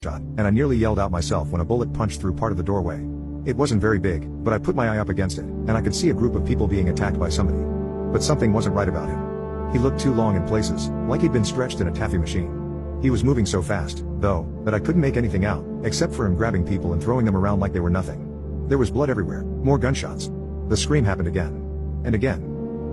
shot, and I nearly yelled out myself when a bullet punched through part of the doorway. It wasn't very big, but I put my eye up against it, and I could see a group of people being attacked by somebody. But something wasn't right about him. He looked too long in places, like he'd been stretched in a taffy machine. He was moving so fast, though, that I couldn't make anything out, except for him grabbing people and throwing them around like they were nothing. There was blood everywhere, more gunshots. The scream happened again. And again.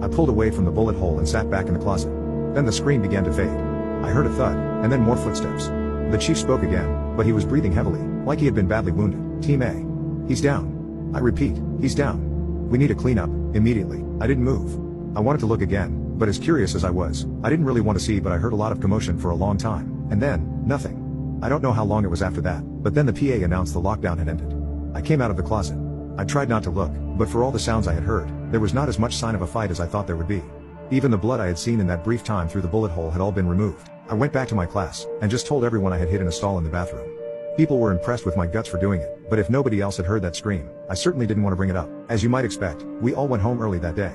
I pulled away from the bullet hole and sat back in the closet. Then the scream began to fade. I heard a thud, and then more footsteps. The chief spoke again, but he was breathing heavily, like he had been badly wounded. Team A. He's down. I repeat, he's down. We need a cleanup, immediately. I didn't move. I wanted to look again, but as curious as I was, I didn't really want to see, but I heard a lot of commotion for a long time, and then, nothing. I don't know how long it was after that, but then the PA announced the lockdown had ended. I came out of the closet. I tried not to look, but for all the sounds I had heard, there was not as much sign of a fight as I thought there would be. Even the blood I had seen in that brief time through the bullet hole had all been removed. I went back to my class, and just told everyone I had hid in a stall in the bathroom. People were impressed with my guts for doing it, but if nobody else had heard that scream, I certainly didn't want to bring it up. As you might expect, we all went home early that day.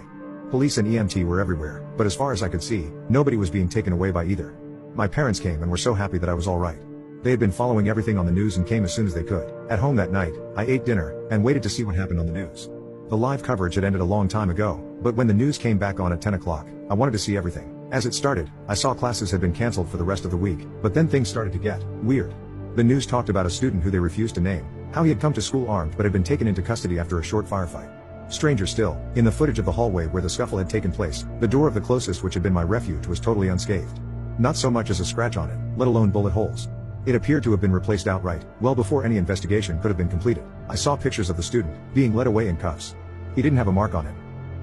Police and EMT were everywhere, but as far as I could see, nobody was being taken away by either. My parents came and were so happy that I was all right. They had been following everything on the news and came as soon as they could. At home that night, I ate dinner, and waited to see what happened on the news. The live coverage had ended a long time ago, but when the news came back on at 10 o'clock, I wanted to see everything. As it started, I saw classes had been cancelled for the rest of the week, but then things started to get weird. The news talked about a student who they refused to name, how he had come to school armed but had been taken into custody after a short firefight. Stranger still, in the footage of the hallway where the scuffle had taken place, the door of the closest which had been my refuge was totally unscathed. Not so much as a scratch on it, let alone bullet holes. It appeared to have been replaced outright, well before any investigation could have been completed. I saw pictures of the student, being led away in cuffs. He didn't have a mark on him.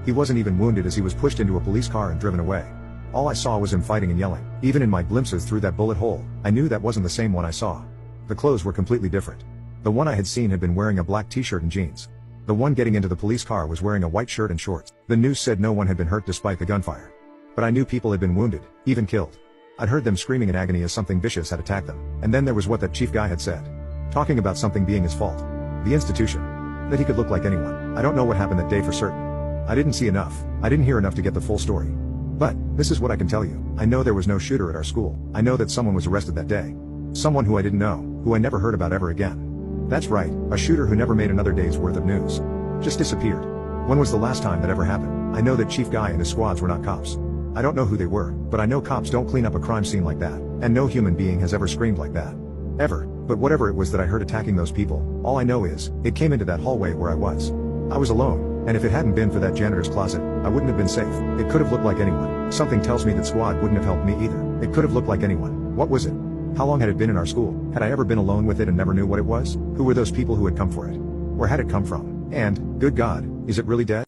He wasn't even wounded as he was pushed into a police car and driven away. All I saw was him fighting and yelling. Even in my glimpses through that bullet hole, I knew that wasn't the same one I saw. The clothes were completely different. The one I had seen had been wearing a black t-shirt and jeans. The one getting into the police car was wearing a white shirt and shorts. The news said no one had been hurt despite the gunfire. But I knew people had been wounded, even killed. I'd heard them screaming in agony as something vicious had attacked them. And then there was what that chief guy had said. Talking about something being his fault. The institution. That he could look like anyone. I don't know what happened that day for certain. I didn't see enough. I didn't hear enough to get the full story. But, this is what I can tell you. I know there was no shooter at our school. I know that someone was arrested that day. Someone who I didn't know, who I never heard about ever again. That's right, a shooter who never made another day's worth of news. Just disappeared. When was the last time that ever happened? I know that Chief Guy and his squads were not cops. I don't know who they were, but I know cops don't clean up a crime scene like that, and no human being has ever screamed like that. Ever. But whatever it was that I heard attacking those people, all I know is, it came into that hallway where I was. I was alone, and if it hadn't been for that janitor's closet, I wouldn't have been safe. It could have looked like anyone. Something tells me that squad wouldn't have helped me either. It could have looked like anyone. What was it? How long had it been in our school? Had I ever been alone with it and never knew what it was? Who were those people who had come for it? Where had it come from? And, good God, is it really dead?